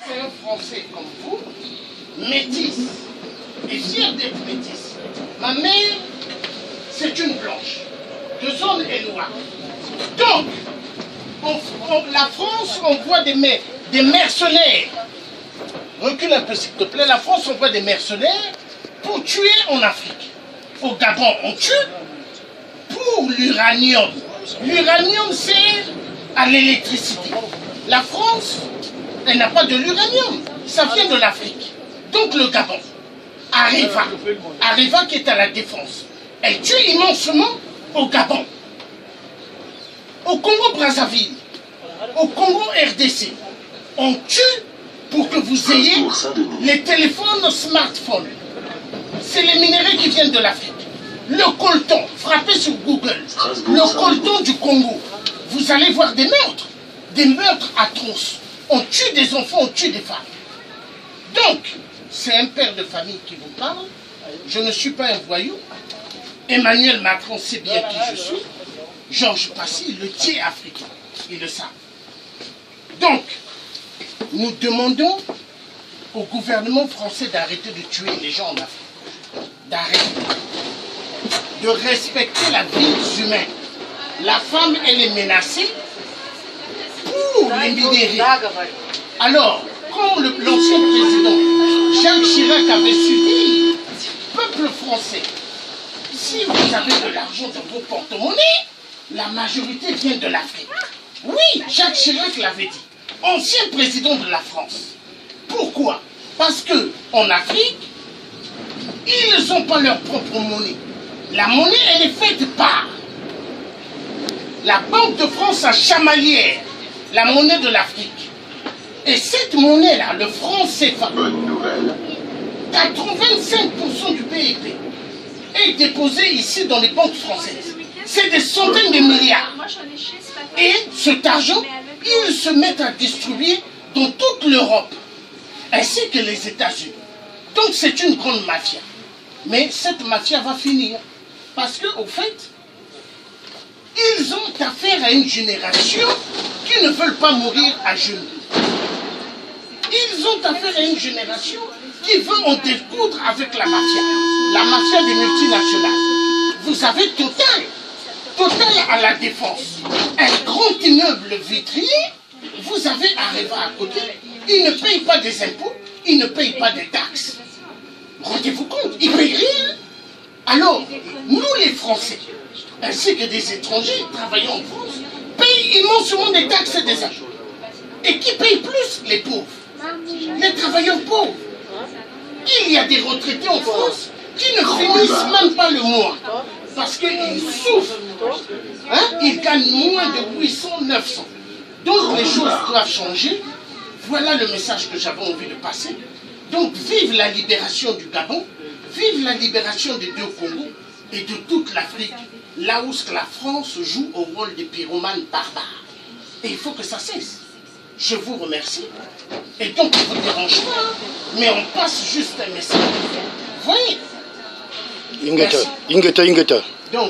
C'est un Français comme vous, métis, et fier d'être métis. Ma mère, c'est une blanche. De zone est noire. Donc, la France envoie des mercenaires. Recule un peu s'il te plaît. La France envoie des mercenaires pour tuer en Afrique. Au Gabon, on tue pour l'uranium. L'uranium sert à l'électricité. La France, elle n'a pas de l'uranium. Ça vient de l'Afrique. Donc le Gabon, Areva qui est à la défense, elle tue immensement au Gabon, au Congo-Brazzaville, au Congo-RDC. On tue pour que vous ayez les téléphones smartphones. C'est les minéraux qui viennent de l'Afrique. Le coltan, frappez sur Google, le coltan du Congo. Vous allez voir des meurtres atroces. On tue des enfants, on tue des femmes. Donc, c'est un père de famille qui vous parle. Je ne suis pas un voyou. Emmanuel Macron sait bien qui je suis. Georges Passy, le tiers africain. Ils le savent. Donc, nous demandons au gouvernement français d'arrêter de tuer les gens en Afrique. D'arrêter. De respecter la vie humaine. La femme, elle est menacée pour les minéraux. Alors, comme l'ancien président Jacques Chirac avait su dire, peuple français, si vous avez de l'argent dans vos porte-monnaies, la majorité vient de l'Afrique. Oui, Jacques Chirac l'avait dit, ancien président de la France. Pourquoi? Parce qu'en Afrique, ils n'ont pas leur propre monnaie. La monnaie, elle est faite par la Banque de France à Chamalières, la monnaie de l'Afrique. Et cette monnaie-là, le franc CFA, 85% du PIB est déposé ici dans les banques françaises. C'est des centaines de milliards. Et cet argent, ils se mettent à distribuer dans toute l'Europe, ainsi que les États-Unis. Donc c'est une grande mafia. Mais cette mafia va finir. Parce qu'au fait, ils ont affaire à une génération qui ne veulent pas mourir à genoux. Ils ont affaire à une génération qui veut en découdre avec la mafia des multinationales. Vous avez Total à la Défense, un grand immeuble vitrier, vous avez Areva à côté, ils ne payent pas des impôts, ils ne payent pas des taxes. Rendez-vous compte, ils ne payent rien. Alors, nous les Français, ainsi que des étrangers travaillant en France, payent immensement des taxes et des impôts. Et qui paye plus? Les pauvres. Les travailleurs pauvres. Il y a des retraités en France qui ne finissent même pas le mois parce qu'ils souffrent. Hein? Ils gagnent moins de 800, 900. Donc les choses doivent changer. Voilà le message que j'avais envie de passer. Donc vive la libération du Gabon, vive la libération des deux Congos et de toute l'Afrique, là où la France joue au rôle des pyromanes barbares. Et il faut que ça cesse. Je vous remercie. Et donc, il ne vous dérange pas, mais on passe juste un message. Vous voyez? Ingeta. Donc,